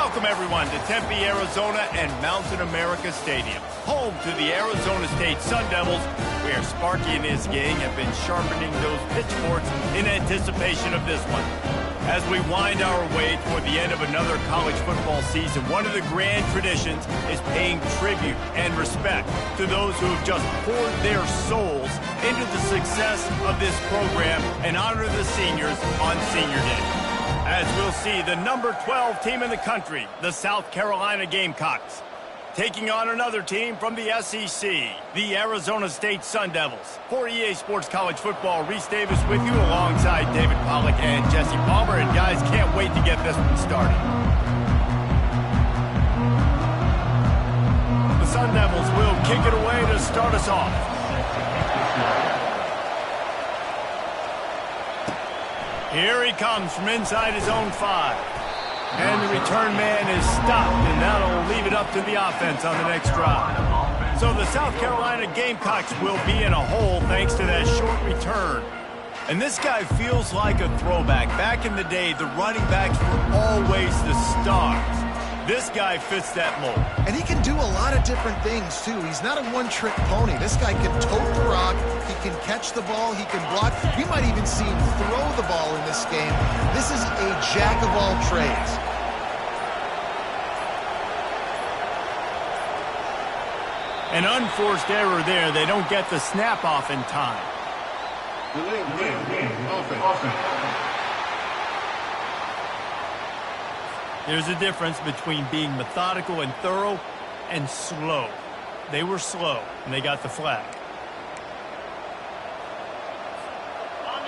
Welcome, everyone, to Tempe, Arizona and Mountain America Stadium, home to the Arizona State Sun Devils, where Sparky and his gang have been sharpening those pitchforks in anticipation of this one. As we wind our way toward the end of another college football season, one of the grand traditions is paying tribute and respect to those who have just poured their souls into the success of this program and honor the seniors on Senior Day. As we'll see, the number 12 team in the country, the South Carolina Gamecocks, taking on another team from the SEC, the Arizona State Sun Devils. For EA Sports College Football, Reese Davis with you alongside David Pollack and Jesse Palmer. And guys, can't wait to get this one started. The Sun Devils will kick it away to start us off. Here he comes from inside his own 5. And the return man is stopped, and that'll leave it up to the offense on the next drive. So the South Carolina Gamecocks will be in a hole thanks to that short return. And this guy feels like a throwback. Back in the day, the running backs were always the stars. This guy fits that mold. And he can do a lot of different things, too. He's not a one-trick pony. This guy can tote the rock. He can catch the ball. He can block. We might even see him throw the ball in this game. This is a jack of all trades. An unforced error there. They don't get the snap off in time. There's a difference between being methodical and thorough and slow. They were slow, and they got the flag.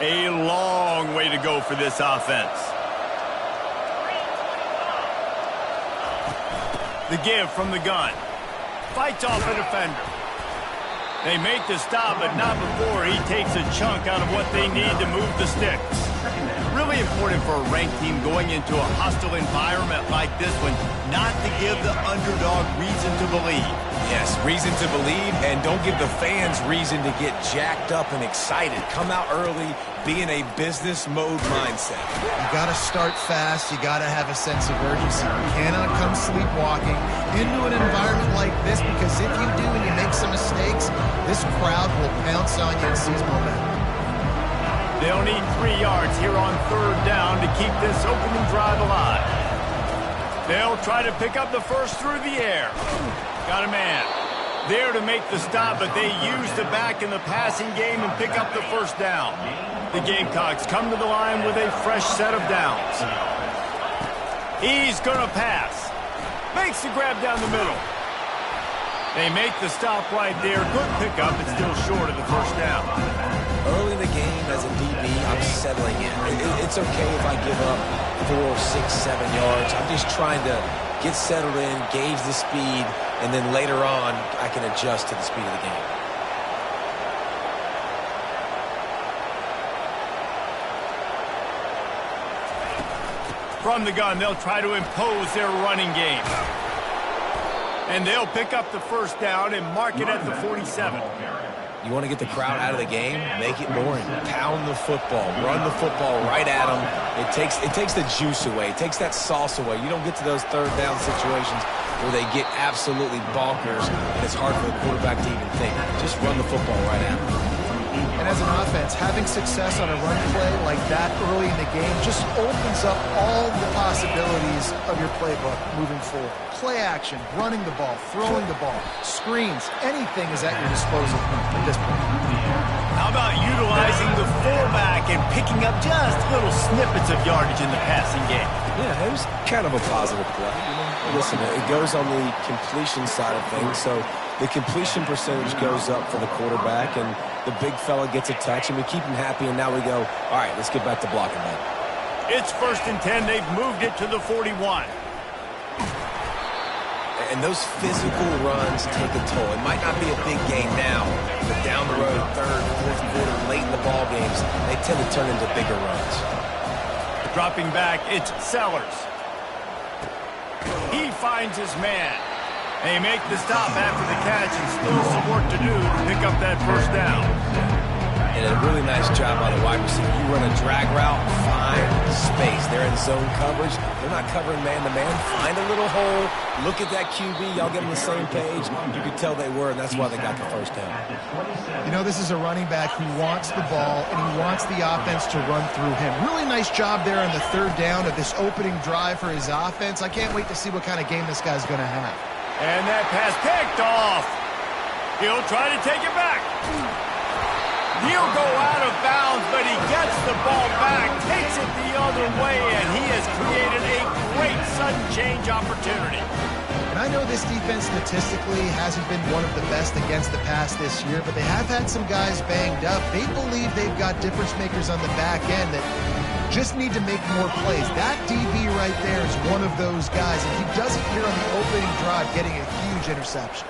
A long way to go for this offense. The give from the gun. Fights off a defender. They make the stop, but not before he takes a chunk out of what they need to move the sticks. Really important for a ranked team going into a hostile environment like this one, not to give the underdog reason to believe. Yes, reason to believe, and don't give the fans reason to get jacked up and excited. Come out early, be in a business mode mindset. You got to start fast. You got to have a sense of urgency. You cannot come sleepwalking into an environment like this, because if you do and you make some mistakes, this crowd will pounce on you and seize momentum. They'll need 3 yards here on 3rd down to keep this opening drive alive. They'll try to pick up the first through the air. Got a man there to make the stop, but they use the back in the passing game and pick up the first down. The Gamecocks come to the line with a fresh set of downs. He's going to pass. Makes the grab down the middle. They make the stop right there. Good pickup, but still short of the first down. Early in the game, as a DB, I'm settling in. It's okay if I give up 4, 6, 7 yards. I'm just trying to get settled in, gauge the speed, and then later on, I can adjust to the speed of the game. From the gun, they'll try to impose their running game. And they'll pick up the first down and mark it at the 47. You want to get the crowd out of the game? Make it boring. Pound the football. Run the football right at them. It takes the juice away. It takes that sauce away. You don't get to those 3rd down situations where they get absolutely bonkers, and it's hard for the quarterback to even think. Just run the football right at them. And as an offense, having success on a run play like that early in the game just opens up all the possibilities of your playbook moving forward. Play action, running the ball, throwing the ball, screens, anything is at your disposal at this point. How about utilizing the fullback and picking up just little snippets of yardage in the passing game? Yeah, it was kind of a positive play. Listen, it goes on the completion side of things, so the completion percentage goes up for the quarterback, and the big fella gets a touch, and we keep him happy, and now we go, all right, let's get back to blocking that. It's 1st and 10. They've moved it to the 41. And those physical runs take a toll. It might not be a big game now, but down the road, 3rd, 4th quarter, late in the ball games, they tend to turn into bigger runs. Dropping back, it's Sellers. He finds his man. They make the stop after the catch, and still some work to do to pick up that first down. And a really nice job by the wide receiver. You run a drag route, find space. They're in zone coverage. They're not covering man-to-man. Find a little hole. Look at that QB. Y'all get on the same page. You could tell they were, and that's why they got the first down. You know, this is a running back who wants the ball, and he wants the offense to run through him. Really nice job there on the third down of this opening drive for his offense. I can't wait to see what kind of game this guy's going to have. And that pass picked off. He'll try to take it back. He'll go out of bounds, but he gets the ball back, takes it the other way, and he has created a great sudden change opportunity. And I know this defense statistically hasn't been one of the best against the pass this year, but they have had some guys banged up. They believe they've got difference makers on the back end that just need to make more plays. That DB right there is one of those guys, and he does it here on the opening drive, getting a huge interception.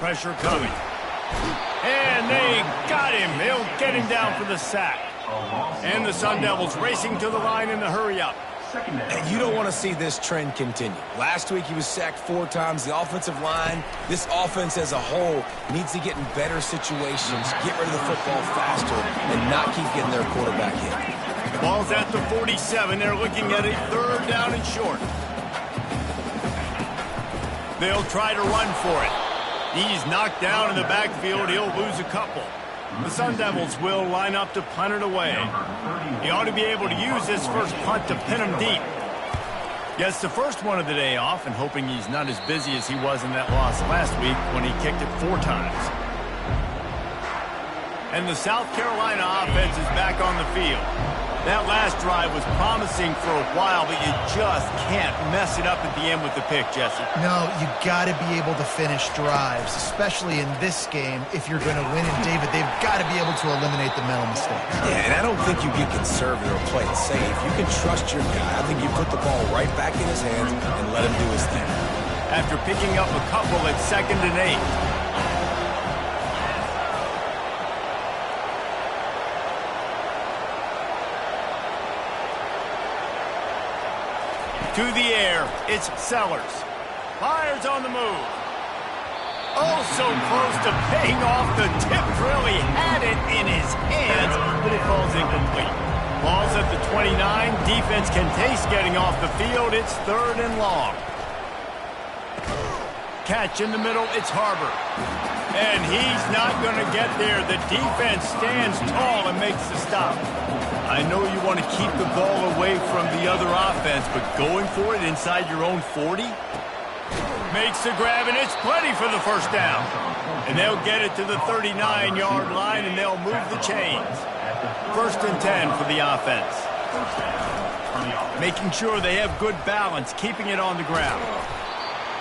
Pressure coming. And they got him. They'll get him down for the sack. And the Sun Devils racing to the line in the hurry-up. And you don't want to see this trend continue. Last week he was sacked 4 times. The offensive line, this offense as a whole, needs to get in better situations, get rid of the football faster, and not keep getting their quarterback hit. The ball's at the 47. They're looking at a third down and short. They'll try to run for it. He's knocked down in the backfield. He'll lose a couple. The Sun Devils will line up to punt it away. He ought to be able to use this first punt to pin him deep. Gets the first one of the day off, and hoping he's not as busy as he was in that loss last week when he kicked it 4 times. And the South Carolina offense is back on the field. That last drive was promising for a while, but you just can't mess it up at the end with the pick, Jesse. No, you got to be able to finish drives, especially in this game. If you're going to win, and David, they've got to be able to eliminate the mental mistakes. Yeah, and I don't think you get conservative or play it safe. You can trust your guy. I think you put the ball right back in his hands and let him do his thing. After picking up a couple at 2nd and 8. To the air, it's Sellers. Fires on the move. Oh, so close to paying off the tip drill. He had it in his hands, but it falls incomplete. Ball's at the 29. Defense can taste getting off the field. It's 3rd and long. Catch in the middle, it's Harbor. And he's not going to get there. The defense stands tall and makes the stop. I know you want to keep the ball away from the other offense, but going for it inside your own 40? Makes the grab, and it's plenty for the first down. And they'll get it to the 39-yard line, and they'll move the chains. 1st and 10 for the offense. Making sure they have good balance, keeping it on the ground.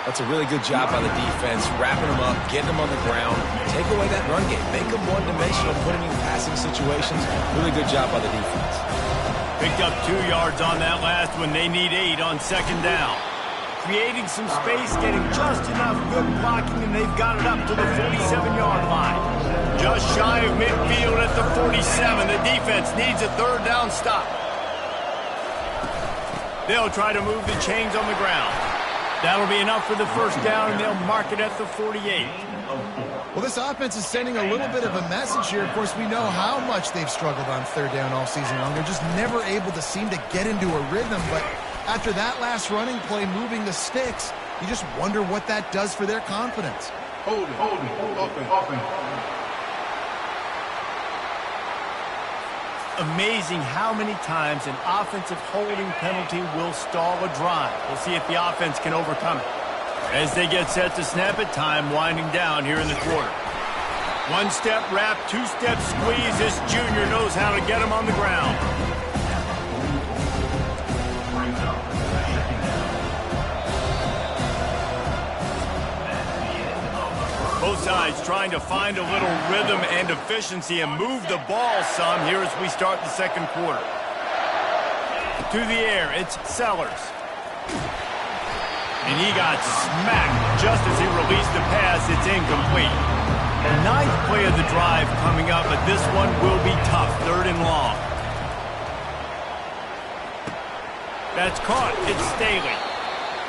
That's a really good job by the defense, wrapping them up, getting them on the ground, take away that run game, make them one-dimensional, putting in passing situations. Really good job by the defense. Picked up 2 yards on that last one. They need 8 on 2nd down. Creating some space, getting just enough good blocking, and they've got it up to the 47-yard line. Just shy of midfield at the 47. The defense needs a 3rd down stop. They'll try to move the chains on the ground. That'll be enough for the first down, and they'll mark it at the 48. Well, this offense is sending a little bit of a message here. Of course, we know how much they've struggled on 3rd down all season long. They're just never able to seem to get into a rhythm. But after that last running play, moving the sticks, you just wonder what that does for their confidence. Hold it, open. Amazing how many times an offensive holding penalty will stall a drive. We'll see if the offense can overcome it. As they get set to snap it, time winding down here in the quarter. 1-step wrap, 2-step squeeze. This junior knows how to get him on the ground. Both sides trying to find a little rhythm and efficiency and move the ball some here as we start the 2nd quarter. To the air, it's Sellers. And he got smacked just as he released the pass. It's incomplete. 9th play of the drive coming up, but this one will be tough. 3rd and long. That's caught. It's Staley.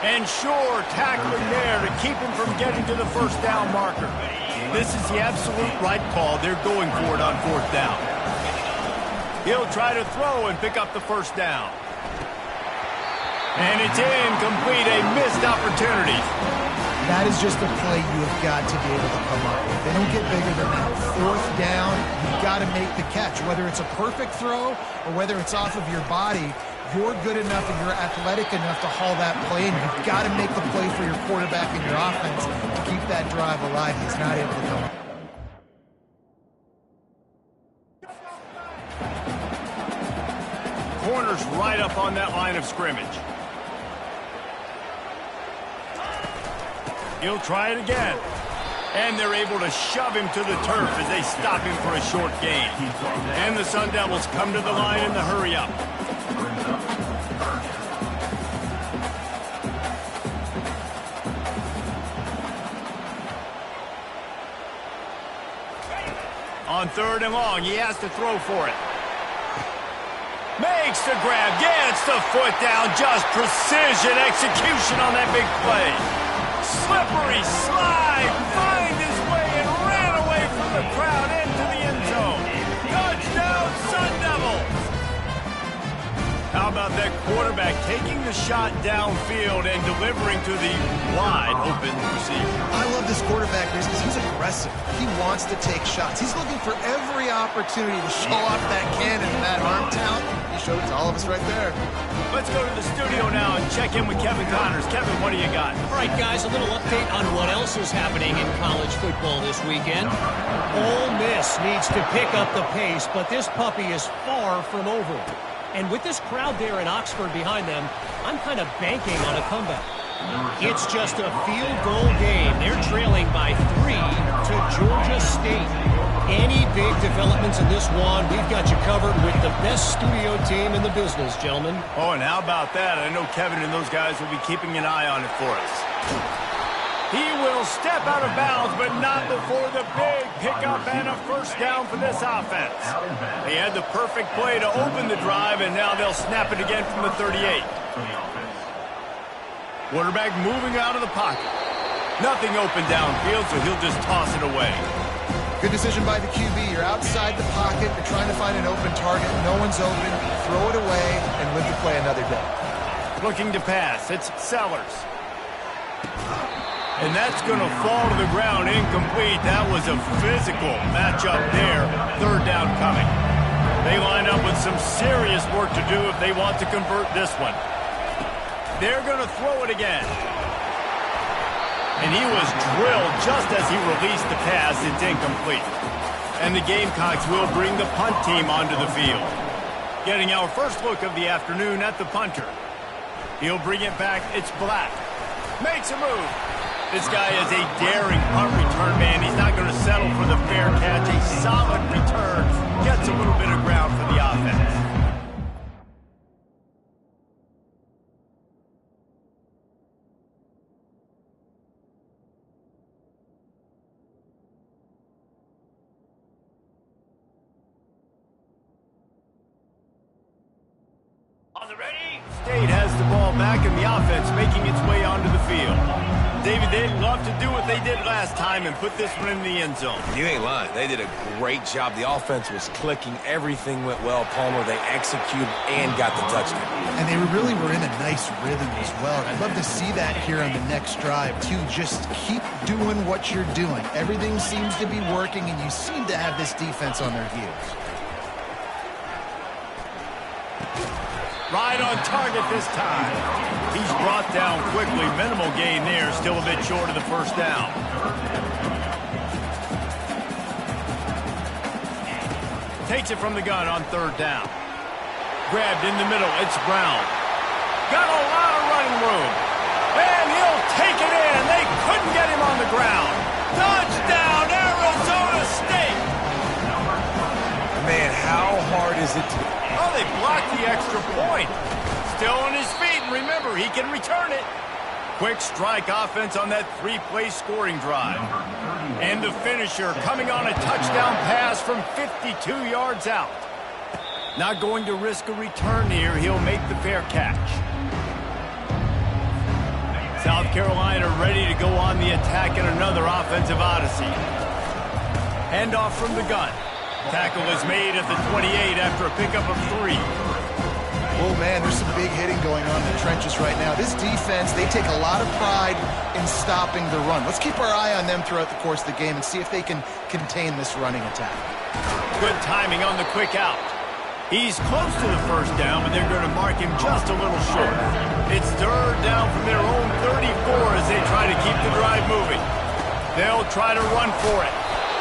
And Shore tackling there to keep him from getting to the first down marker. This is the absolute right call. They're going for it on 4th down. He'll try to throw and pick up the 1st down. And it's incomplete, a missed opportunity. That is just a play you have got to be able to come up with. They don't get bigger than that. 4th down, you've got to make the catch. Whether it's a perfect throw or whether it's off of your body, you're good enough and you're athletic enough to haul that play, and you've got to make the play for your quarterback and your offense to keep that drive alive. He's not able to come up. Corner's right up on that line of scrimmage. He'll try it again. And they're able to shove him to the turf as they stop him for a short gain. And the Sun Devils come to the line in the hurry-up. On 3rd and long, he has to throw for it. Makes the grab, gets the foot down, just precision execution on that big play. Slippery slide, find his way and ran away from the crowd into the end zone. Touchdown, Sun Devils! How about that quarterback taking the shot downfield and delivering to the wide open receiver? I love this quarterback because he's aggressive. He wants to take shots. He's looking for every opportunity to show off that cannon and that arm talent. He showed it to all of us right there. Let's go to the studio now and check in with Kevin Connors. Kevin, what do you got? All right, guys, a little update on what else is happening in college football this weekend. Ole Miss needs to pick up the pace, but this puppy is far from over. And with this crowd there in Oxford behind them, I'm kind of banking on a comeback. It's just a field goal game. They're trailing by 3 to Georgia State. Any big developments in this one, we've got you covered with the best studio team in the business, gentlemen. Oh, and how about that? I know Kevin and those guys will be keeping an eye on it for us. He will step out of bounds, but not before the big pickup and a 1st down for this offense. They had the perfect play to open the drive, and now they'll snap it again from the 38. Quarterback moving out of the pocket. Nothing open downfield, so he'll just toss it away. Good decision by the QB. You're outside the pocket. You're trying to find an open target. No one's open. Throw it away and live to play another day. Looking to pass. It's Sellers. And that's going to fall to the ground incomplete. That was a physical matchup there. 3rd down coming. They line up with some serious work to do if they want to convert this one. They're going to throw it again. And he was drilled just as he released the pass. It's incomplete. And the Gamecocks will bring the punt team onto the field. Getting our first look of the afternoon at the punter. He'll bring it back. It's Black. Makes a move. This guy is a daring punt return man. He's not going to settle for the fair catch. A solid return. Gets a little bit of ground for the offense. On the ready. State has the ball back and the offense making its way onto the field. David, they'd love to do what they did last time and put this one in the end zone. You ain't lying. They did a great job. The offense was clicking. Everything went well, Palmer. They executed and got the touchdown. And they really were in a nice rhythm as well. I'd love to see that here on the next drive, too. Just keep doing what you're doing. Everything seems to be working, and you seem to have this defense on their heels. Right on target this time. He's brought down quickly. Minimal gain there. Still a bit short of the 1st down. Takes it from the gun on 3rd down. Grabbed in the middle. It's Brown. Got a lot of running room. And he'll take it in. They couldn't get him on the ground. Touchdown, Arizona State. Man, how hard is it to... Oh, they blocked the extra point. Still on his feet, and remember, he can return it. Quick strike offense on that 3-play scoring drive. And the finisher coming on a touchdown pass from 52 yards out. Not going to risk a return here. He'll make the fair catch. South Carolina ready to go on the attack in another offensive odyssey. Handoff from the gun. Tackle is made at the 28 after a pickup of 3. Oh, man, there's some big hitting going on in the trenches right now. This defense, they take a lot of pride in stopping the run. Let's keep our eye on them throughout the course of the game and see if they can contain this running attack. Good timing on the quick out. He's close to the first down, but they're going to mark him just a little short. It's third down from their own 34 as they try to keep the drive moving. They'll try to run for it.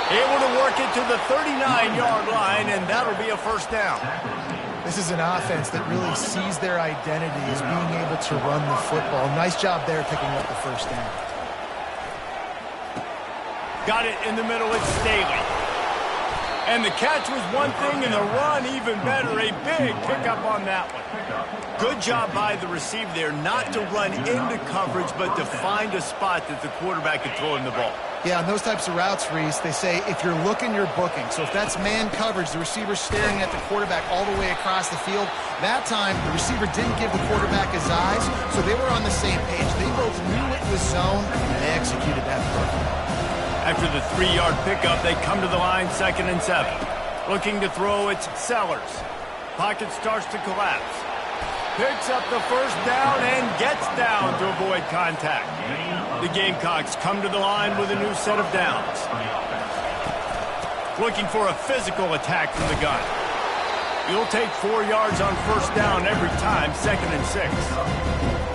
Able to work it to the 39-yard line, and that'll be a first down. This is an offense that really sees their identity as being able to run the football. Nice job there picking up the first down. Got it in the middle, it's Staley. And the catch was one thing, and the run even better. A big pickup on that one. Good job by the receiver there not to run into coverage, but to find a spot that the quarterback could throw him the ball. Yeah, on those types of routes, Reese, they say if you're looking, you're booking. So if that's man coverage, the receiver's staring at the quarterback all the way across the field. That time, the receiver didn't give the quarterback his eyes, so they were on the same page. They both knew it was zone, and they executed that perfectly. After the 3-yard pickup, they come to the line, 2nd and 7. Looking to throw, it's Sellers. Pocket starts to collapse. Picks up the first down and gets down to avoid contact. The Gamecocks come to the line with a new set of downs. Looking for a physical attack from the gun. You'll take 4 yards on first down every time, 2nd and 6.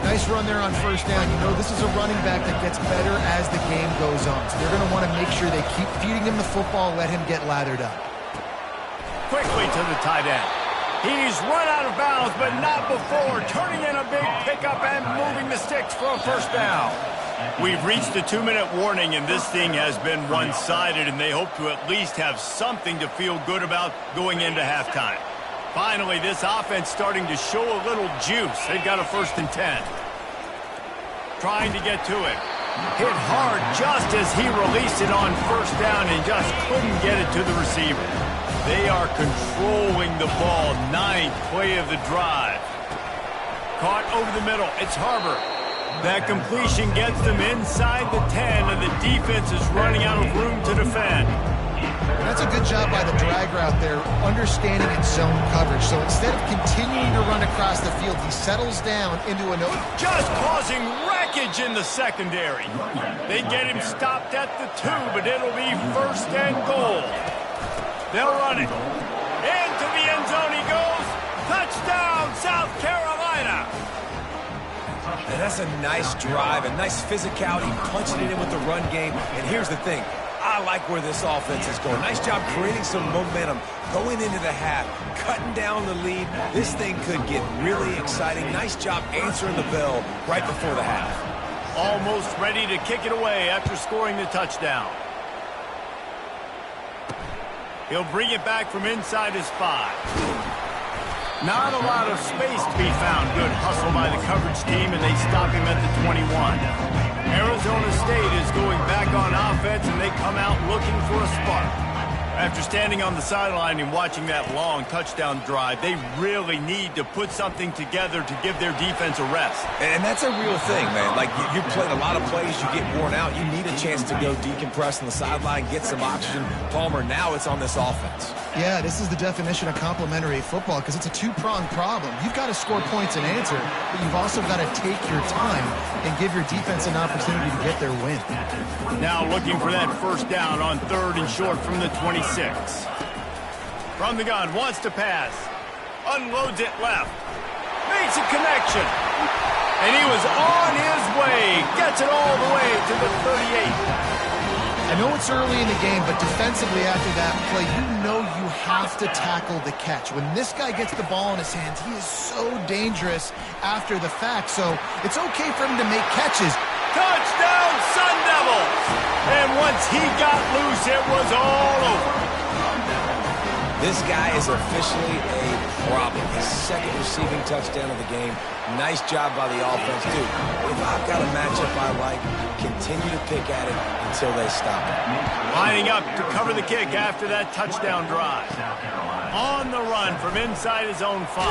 Nice run there on first down. You know, this is a running back that gets better as the game goes on. So they're going to want to make sure they keep feeding him the football, let him get lathered up. Quickly to the tight end. He's run out of bounds, but not before turning in a big pickup and moving the sticks for a first down. We've reached the 2-minute warning, and this thing has been one-sided, and they hope to at least have something to feel good about going into halftime. Finally, this offense starting to show a little juice. They've got a 1st and 10. Trying to get to it. Hit hard just as he released it on first down and just couldn't get it to the receiver. They are controlling the ball. 9th play of the drive. Caught over the middle. It's Harbor. That completion gets them inside the 10, and the defense is running out of room to defend. And that's a good job by the drag route there, understanding its zone coverage. So instead of continuing to run across the field, he settles down into an open. Just causing wreckage in the secondary. They get him stopped at the 2, but it'll be 1st and goal. They'll run it. Into the end zone he goes. Touchdown, South Carolina. And that's a nice drive, a nice physicality, punching it in with the run game. And here's the thing. I like where this offense is going. Nice job creating some momentum, going into the half, cutting down the lead. This thing could get really exciting. Nice job answering the bell right before the half. Almost ready to kick it away after scoring the touchdown. He'll bring it back from inside his 5. Not a lot of space to be found. Good hustle by the coverage team, and they stop him at the 21. Arizona State is going back on offense, and they come out looking for a spark. After standing on the sideline and watching that long touchdown drive, they really need to put something together to give their defense a rest. And that's a real thing, man. Like, you played a lot of plays, you get worn out, you need a chance to go decompress on the sideline, get some oxygen. Palmer, now it's on this offense. Yeah, this is the definition of complementary football because it's a two-pronged problem. You've got to score points and answer, but you've also got to take your time and give your defense an opportunity to get their win. Now looking for that first down on 3rd and short from the 26. From the gun, wants to pass. Unloads it left. Makes a connection. And he was on his way. Gets it all the way to the 38. I know it's early in the game, but defensively after that play, you know you have to tackle the catch. When this guy gets the ball in his hands, he is so dangerous after the fact. So it's okay for him to make catches. Touchdown, Sun Devils! And once he got loose, it was all over. This guy is officially a problem. His 2nd receiving touchdown of the game. Nice job by the offense, too. If I've got a matchup I like, continue to pick at it until they stop it. Lining up to cover the kick after that touchdown drive. On the run from inside his own 5.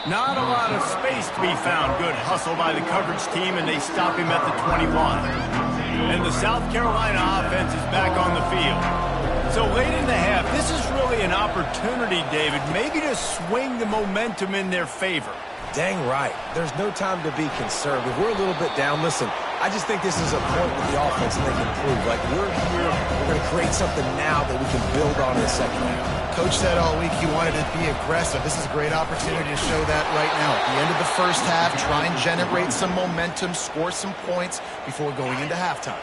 Not a lot of space to be found. Good hustle by the coverage team, and they stop him at the 21. And the South Carolina offense is back on the field. So late in the half, this is really an opportunity, David, maybe to swing the momentum in their favor. Dang right. There's no time to be conservative. We're a little bit down. Listen, I just think this is a point with the offense and they can prove. Like, we're here, we're going to create something now that we can build on in the second half. Coach said all week he wanted to be aggressive. This is a great opportunity to show that right now. At the end of the first half, try and generate some momentum, score some points before going into halftime.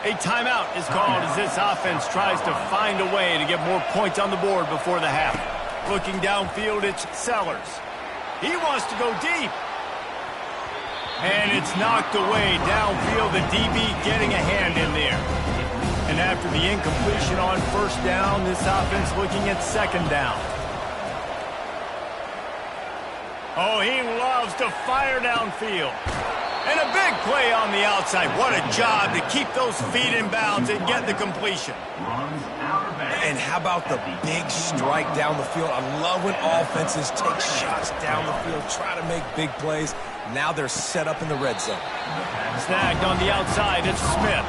A timeout is called as this offense tries to find a way to get more points on the board before the half. Looking downfield, it's Sellers. He wants to go deep. And it's knocked away downfield. The DB getting a hand in there. And after the incompletion on first down, this offense looking at second down. Oh, he loves to fire downfield. And a big play on the outside. What a job to keep those feet in bounds and get the completion. And how about the big strike down the field? I love when offenses take shots down the field, try to make big plays. Now they're set up in the red zone. Snagged on the outside, it's Smith.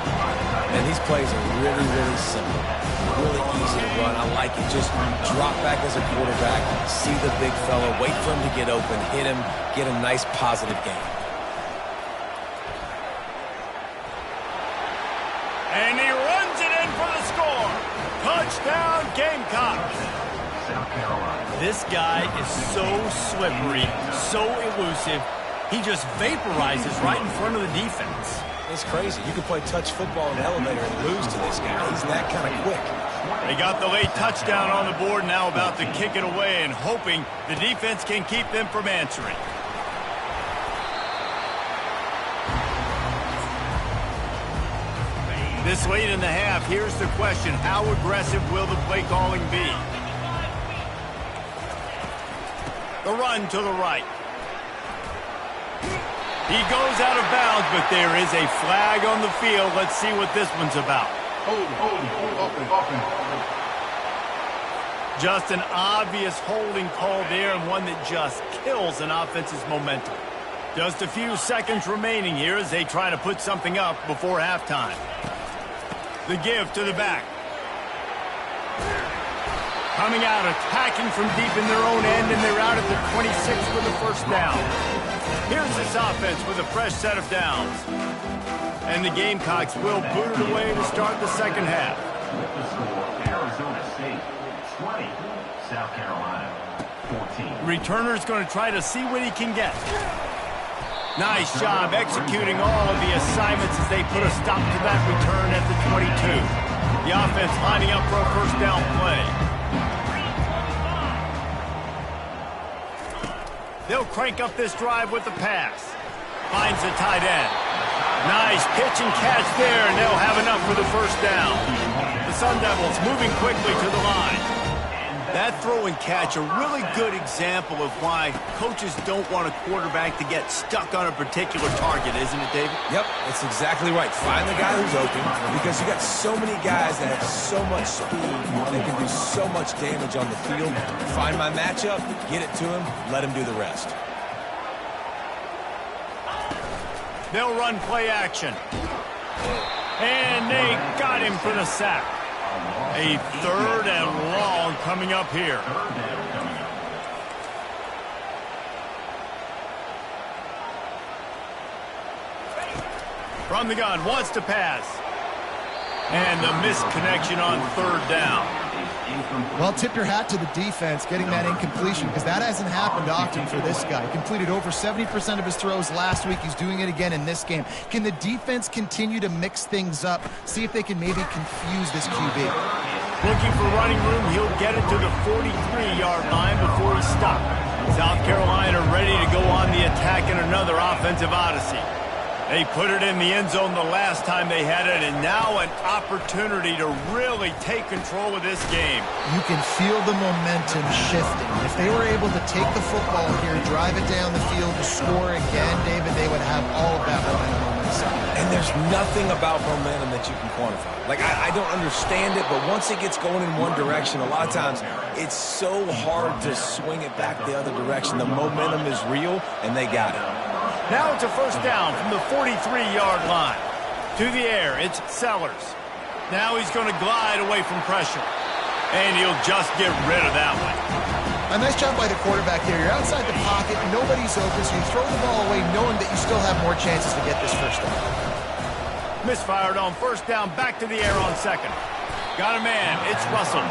And these plays are really, really simple. Really easy to run. I like it. Just drop back as a quarterback, see the big fella, wait for him to get open, hit him, get a nice positive game. And he runs it in for the score. Touchdown, Gamecocks. This guy is so slippery, so elusive. He just vaporizes right in front of the defense. It's crazy. You can play touch football in the elevator and lose to this guy. He's that kind of quick. They got the late touchdown on the board, now about to kick it away and hoping the defense can keep them from answering. This late in the half, here's the question. How aggressive will the play calling be? The run to the right. He goes out of bounds, but there is a flag on the field. Let's see what this one's about. Just an obvious holding call there, and one that just kills an offense's momentum. Just a few seconds remaining here as they try to put something up before halftime. The give to the back. Coming out, attacking from deep in their own end, and they're out at the 26 with the first down. Here's this offense with a fresh set of downs. And the Gamecocks will boot it away to start the second half. Arizona State 20, South Carolina 14. Returner's going to try to see what he can get. Nice job executing all of the assignments as they put a stop to that return at the 22. The offense lining up for a first down play. They'll crank up this drive with the pass. Finds the tight end. Nice pitch and catch there, and they'll have enough for the first down. The Sun Devils moving quickly to the line. That throw and catch, a really good example of why coaches don't want a quarterback to get stuck on a particular target, isn't it, David? Yep, that's exactly right. Find the guy who's open, because you got so many guys that have so much speed, they can do so much damage on the field. Find my matchup, get it to him, let him do the rest. They'll run play action. And they got him for the sack. A third and long coming up here. From the gun, wants to pass. And the missed connection on third down. Well, tip your hat to the defense getting that incompletion, because that hasn't happened often for this guy. He completed over 70% of his throws last week. He's doing it again in this game. Can the defense continue to mix things up, see if they can maybe confuse this QB? Looking for running room, he'll get it to the 43-yard line before he stopped. South Carolina ready to go on the attack in another offensive odyssey. They put it in the end zone the last time they had it, and now an opportunity to really take control of this game. You can feel the momentum shifting. If they were able to take the football here, drive it down the field, score again, David, they would have all of that momentum on their side. And there's nothing about momentum that you can quantify. Like, I don't understand it, but once it gets going in one direction, a lot of times it's so hard to swing it back the other direction. The momentum is real, and they got it. Now it's a first down from the 43-yard line. To the air, it's Sellers. Now he's going to glide away from pressure. And he'll just get rid of that one. A nice job by the quarterback there. You're outside the pocket, nobody's open, so you throw the ball away knowing that you still have more chances to get this first down. Misfired on first down, back to the air on second. Got a man, it's Russell.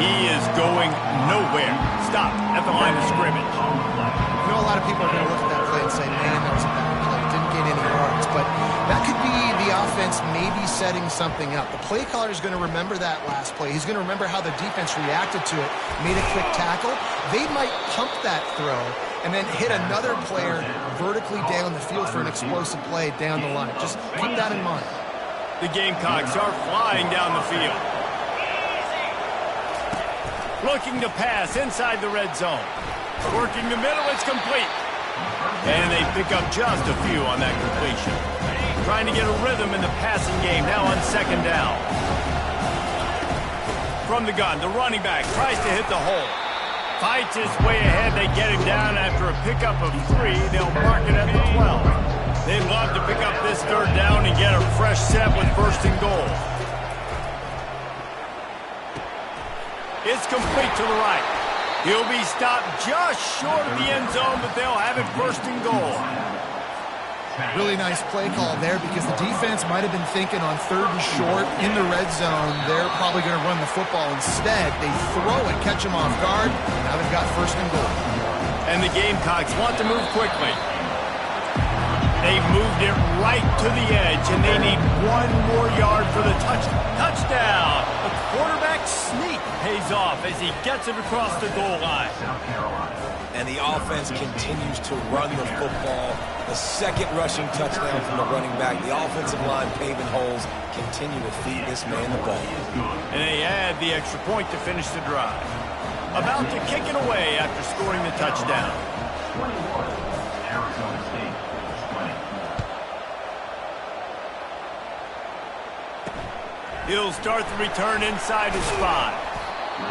He is going nowhere. Stop at the line of scrimmage. I know a lot of people are going to look at that play and say, man, that was a bad play. Didn't get any yards. But that could be the offense maybe setting something up. The play caller is going to remember that last play. He's going to remember how the defense reacted to it, made a quick tackle. They might pump that throw and then hit another player vertically down the field for an explosive play down the line. Just keep that in mind. The Gamecocks are flying down the field. Looking to pass inside the red zone. Working the middle, it's complete. And they pick up just a few on that completion. Trying to get a rhythm in the passing game now on second down. From the gun, the running back tries to hit the hole. Fights his way ahead. They get him down after a pickup of 3. They'll mark it at the 12. They'd love to pick up this third down and get a fresh set with first and goal. It's complete to the right. He'll be stopped just short of the end zone, but they'll have it first and goal. Really nice play call there because the defense might have been thinking on third and short in the red zone. They're probably going to run the football. Instead, they throw it, catch them off guard. Now they've got first and goal. And the Gamecocks want to move quickly. They've moved it right to the edge, and they need 1 more yard for the touchdown. The quarterback sneak pays off as he gets it across the goal line. And the offense continues to run the football. The second rushing touchdown from the running back. The offensive line paving holes. Continue to feed this man the ball. And they add the extra point to finish the drive. About to kick it away after scoring the touchdown. 21, Arizona State, 20. He'll start the return inside his 5.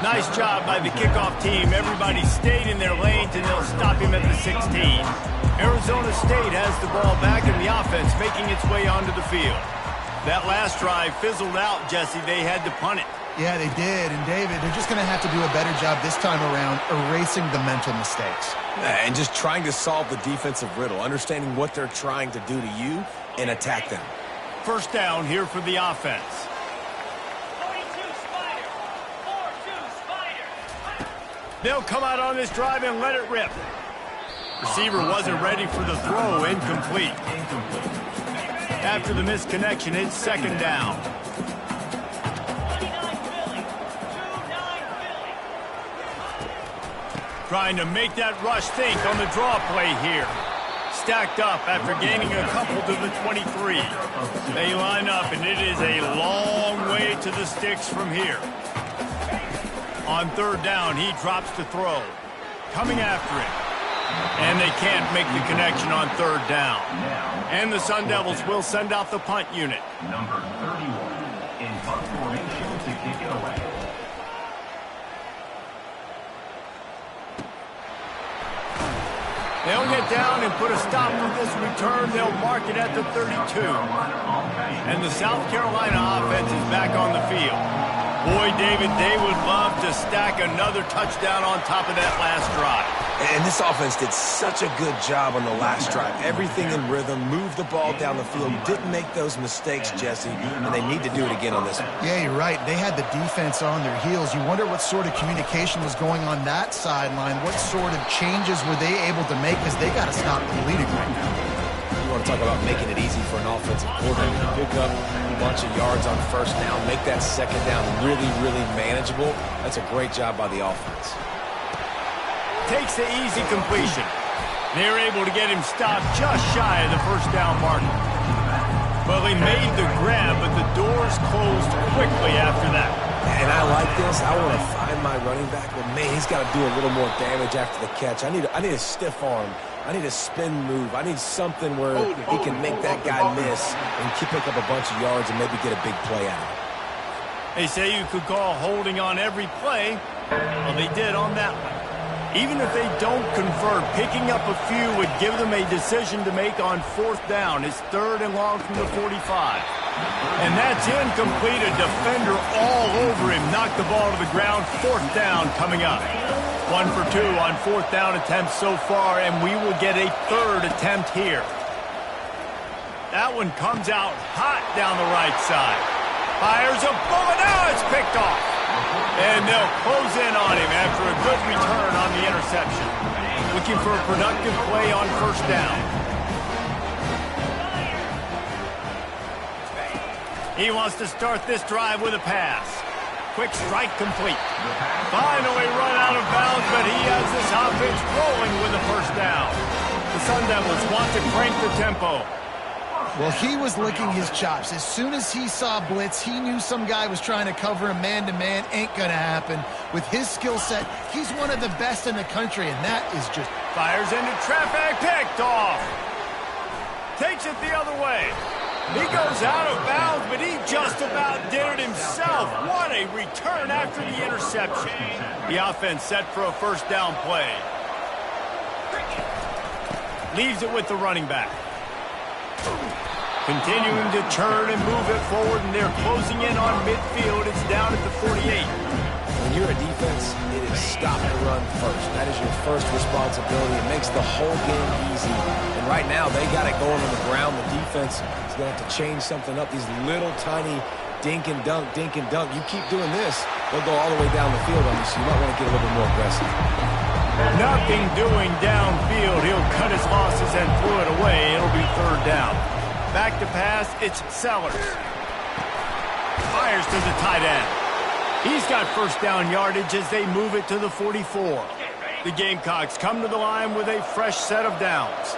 Nice job by the kickoff team. Everybody stayed in their lanes, and they'll stop him at the 16. Arizona State has the ball back, and the offense making its way onto the field. That last drive fizzled out, Jesse. They had to punt it. Yeah, they did. And, David, they're just going to have to do a better job this time around erasing the mental mistakes. And just trying to solve the defensive riddle, understanding what they're trying to do to you and attack them. First down here for the offense. They'll come out on this drive and let it rip. Receiver wasn't ready for the throw. Incomplete. After the misconnection, it's second down. Trying to make that rush think on the draw play here. Stacked up after gaining a couple to the 23. They line up, and it is a long way to the sticks from here. On third down, he drops to throw. Coming after it. And they can't make the connection on third down. And the Sun Devils will send out the punt unit. Number 31 in punt formation to kick it away. They'll get down and put a stop to this return. They'll mark it at the 32. And the South Carolina offense is back on the field. Boy, David, they would love to stack another touchdown on top of that last drive. And this offense did such a good job on the last drive. Everything in rhythm, moved the ball down the field, didn't make those mistakes, Jesse, and they need to do it again on this one. Yeah, you're right. They had the defense on their heels. You wonder what sort of communication was going on that sideline. What sort of changes were they able to make, because they got to stop the bleeding right now. You want to talk about making it easy for an offensive coordinator to pick up a bunch of yards on first down, make that second down really, really manageable. That's a great job by the offense. Takes the easy completion. They're able to get him stopped just shy of the first down marker. Well, he made the grab, but the doors closed quickly after that. And I like this. I want to find my running back, but man, he's got to do a little more damage after the catch. I need a stiff arm. I need a spin move. I need something where he can make that guy miss and pick up a bunch of yards and maybe get a big play out of it. They say you could call holding on every play. Well, they did on that one. Even if they don't convert, picking up a few would give them a decision to make on fourth down. It's third and long from the 45. And that's incomplete. A defender all over him. Knocked the ball to the ground. 4th down coming up. 1 for 2 on 4th down attempts so far, and we will get a 3rd attempt here. That one comes out hot down the right side. Fires a bullet. Now it's picked off. And they'll close in on him after a good return on the interception. Looking for a productive play on 1st down. He wants to start this drive with a pass. Quick strike complete. Finally run out of bounds, but he has this offense rolling with a 1st down. The Sun Devils want to crank the tempo. Well, he was licking his chops. As soon as he saw blitz, he knew some guy was trying to cover him man-to-man. Ain't gonna happen. With his skill set, he's one of the best in the country, and that is just... Fires into traffic, picked off. Takes it the other way. He goes out of bounds, but he just about did it himself. What a return after the interception. The offense set for a 1st down play. Leaves it with the running back. Continuing to turn and move it forward, and they're closing in on midfield. It's down at the 48. When you're a defense, it is stop the run first. That is your first responsibility. It makes the whole game easy. And right now, they got it going on the ground. The defense is going to have to change something up. These little tiny dink and dunk, dink and dunk. You keep doing this, they'll go all the way down the field on you, so you might want to get a little bit more aggressive. Nothing doing downfield. He'll cut his losses and throw it away. It'll be 3rd down. Back to pass, it's Sellers. Fires to the tight end. He's got 1st down yardage as they move it to the 44. The Gamecocks come to the line with a fresh set of downs.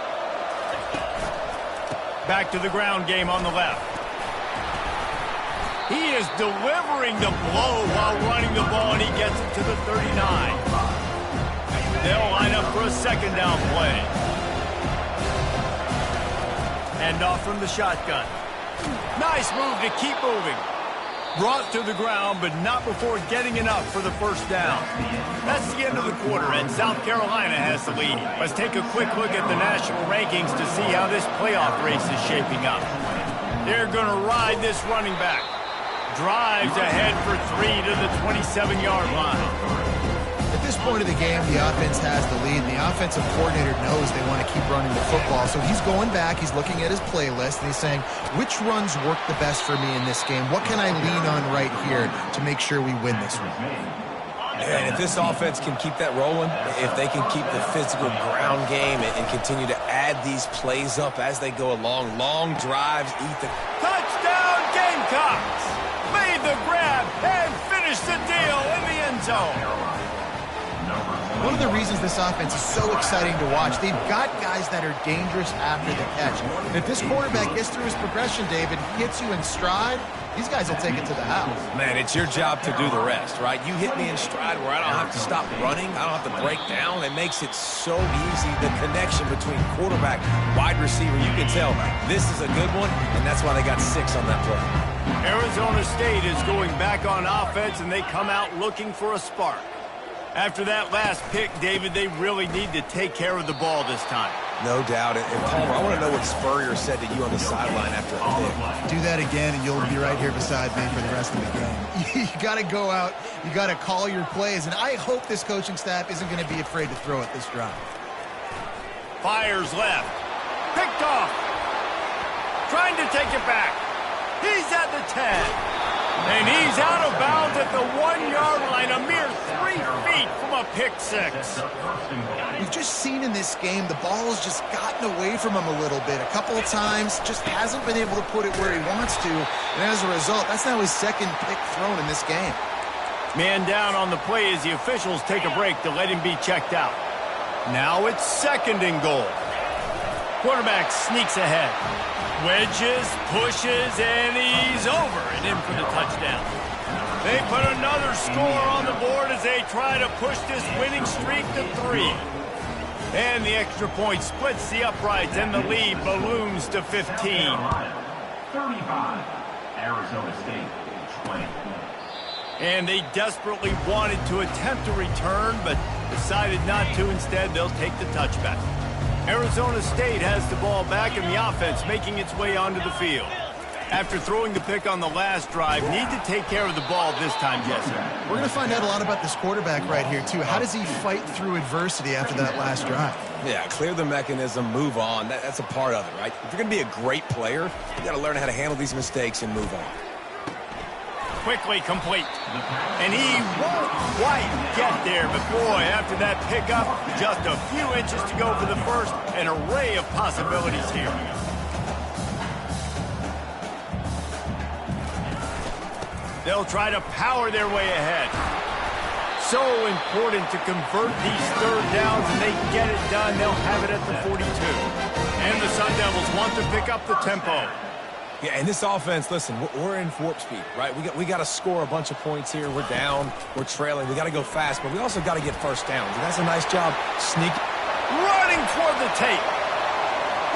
Back to the ground game on the left. He is delivering the blow while running the ball, and he gets it to the 39. They'll line up for a 2nd down play. Hand off from the shotgun. Nice move to keep moving. Brought to the ground, but not before getting enough for the 1st down. That's the end of the quarter, and South Carolina has the lead. Let's take a quick look at the national rankings to see how this playoff race is shaping up. They're going to ride this running back. Drives ahead for 3 to the 27-yard line. At this point of the game, the offense has the lead, and the offensive coordinator knows they want to keep running the football. So he's going back, he's looking at his playlist, and he's saying, which runs work the best for me in this game? What can I lean on right here to make sure we win this one? And if this offense can keep that rolling, if they can keep the physical ground game and continue to add these plays up as they go along, long drives, Touchdown, Gamecocks! Made the grab and finished the deal in the end zone. One of the reasons this offense is so exciting to watch, they've got guys that are dangerous after the catch. And if this quarterback gets through his progression, David, hits you in stride, these guys will take it to the house. Man, it's your job to do the rest, right? You hit me in stride where I don't have to stop running. I don't have to break down. It makes it so easy. The connection between quarterback, wide receiver, you can tell this is a good one, and that's why they got 6 on that play. Arizona State is going back on offense, and they come out looking for a spark. After that last pick, David, they really need to take care of the ball this time. No doubt. And Palmer, I want to know what Spurrier said to you on the sideline after a pick. Do that again, and you'll be right here beside me for the rest of the game. You got to go out. You got to call your plays, and I hope this coaching staff isn't going to be afraid to throw it this drive. Fires left. Picked off. Trying to take it back. He's at the 10. And he's out of bounds at the 1-yard line, a mere 3 feet from a pick 6. We've just seen in this game the ball's just gotten away from him a little bit. A couple of times, just hasn't been able to put it where he wants to. And as a result, that's now his 2nd pick thrown in this game. Man down on the play as the officials take a break to let him be checked out. Now it's 2nd and goal. Quarterback sneaks ahead. Wedges, pushes, and he's over and in for the touchdown. They put another score on the board as they try to push this winning streak to 3. And the extra point splits the uprights, and the lead balloons to 15. 35. Arizona State, 20. And they desperately wanted to attempt a return, but decided not to. Instead, they'll take the touchback. Arizona State has the ball back, and the offense making its way onto the field. After throwing the pick on the last drive, need to take care of the ball this time, Jesse. We're going to find out a lot about this quarterback right here, too. How does he fight through adversity after that last drive? Yeah, clear the mechanism, move on. That's a part of it, right? If you're going to be a great player, you got to learn how to handle these mistakes and move on. Quickly complete. And he won't quite get there, but boy, after that pickup, just a few inches to go for the first. An array of possibilities here. They'll try to power their way ahead. So important to convert these third downs, and they get it done. They'll have it at the 42. And the Sun Devils want to pick up the tempo. Yeah, and this offense, listen, we're in warp speed, right? We got to score a bunch of points here. We're down, we're trailing. We got to go fast, but we also got to get first downs. And that's a nice job sneaking. Running toward the tape.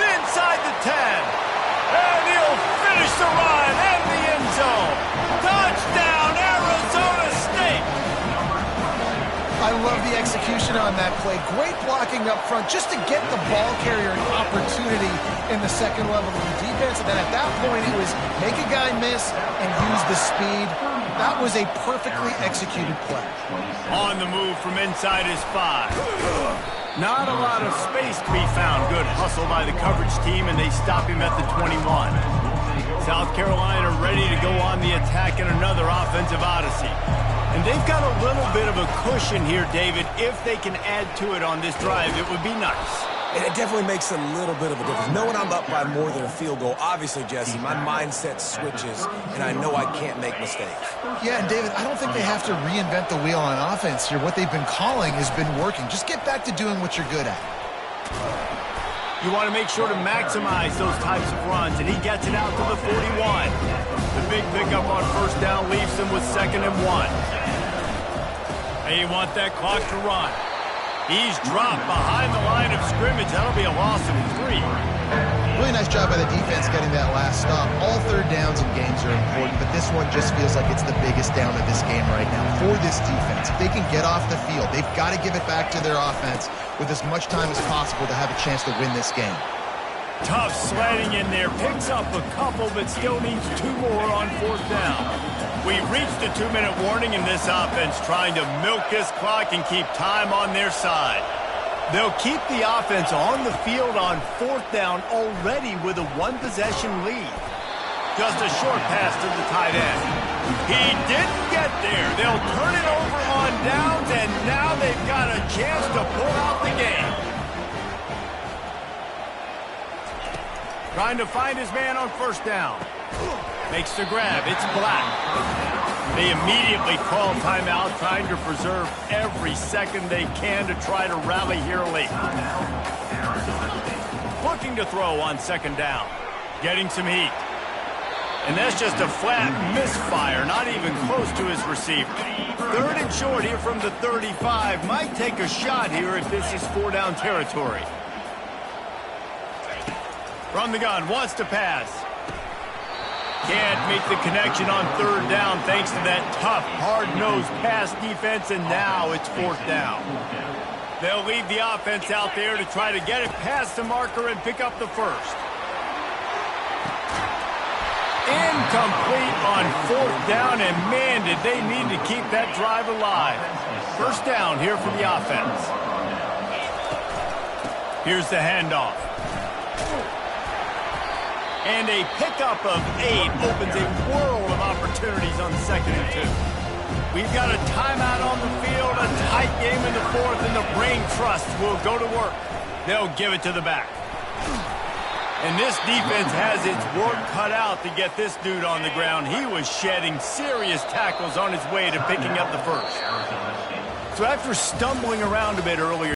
Inside the 10. And he'll finish the run and the end zone. Touchdown, Arizona State. I love the execution on that play. Great blocking up front just to get the ball carrier an opportunity in the second level of the defense. And then at that point, it was make a guy miss and use the speed. That was a perfectly executed play. On the move from inside his 5. Not a lot of space to be found. Good hustle by the coverage team, and they stop him at the 21. South Carolina ready to go on the attack in another offensive odyssey. And they've got a little bit of a cushion here, David. If they can add to it on this drive, it would be nice. And it definitely makes a little bit of a difference. Knowing I'm up by more than a field goal, obviously, Jesse, my mindset switches, and I know I can't make mistakes. Yeah, and David, I don't think they have to reinvent the wheel on offense here. What they've been calling has been working. Just get back to doing what you're good at. You want to make sure to maximize those types of runs, and he gets it out to the 41. The big pickup on first down leaves them with 2nd and 1. They want that clock to run. He's dropped behind the line of scrimmage. That'll be a loss of 3. Really nice job by the defense getting that last stop. All third downs in games are important, but this one just feels like it's the biggest down of this game right now for this defense. If they can get off the field, they've got to give it back to their offense with as much time as possible to have a chance to win this game. Tough sledding in there. Picks up a couple, but still needs 2 more on 4th down. We've reached a 2-minute warning in this offense, trying to milk this clock and keep time on their side. They'll keep the offense on the field on 4th down already with a 1-possession lead. Just a short pass to the tight end. He didn't get there. They'll turn it over on downs, and now they've got a chance to pull out the game. Trying to find his man on 1st down. Makes the grab. It's Black. They immediately call timeout, trying to preserve every second they can to try to rally here late. Looking to throw on 2nd down. Getting some heat. And that's just a flat misfire, not even close to his receiver. 3rd and short here from the 35. Might take a shot here if this is 4-down territory. From the gun, wants to pass. Can't make the connection on 3rd down thanks to that tough, hard-nosed pass defense, and now it's 4th down. They'll leave the offense out there to try to get it past the marker and pick up the first. Incomplete on 4th down, and man, did they need to keep that drive alive. 1st down here for the offense. Here's the handoff. And a pickup of 8 opens a world of opportunities on 2nd and 2. We've got a timeout on the field, a tight game in the 4th, and the Brain Trust will go to work. They'll give it to the back. And this defense has its work cut out to get this dude on the ground. He was shedding serious tackles on his way to picking up the first. So after stumbling around a bit earlier,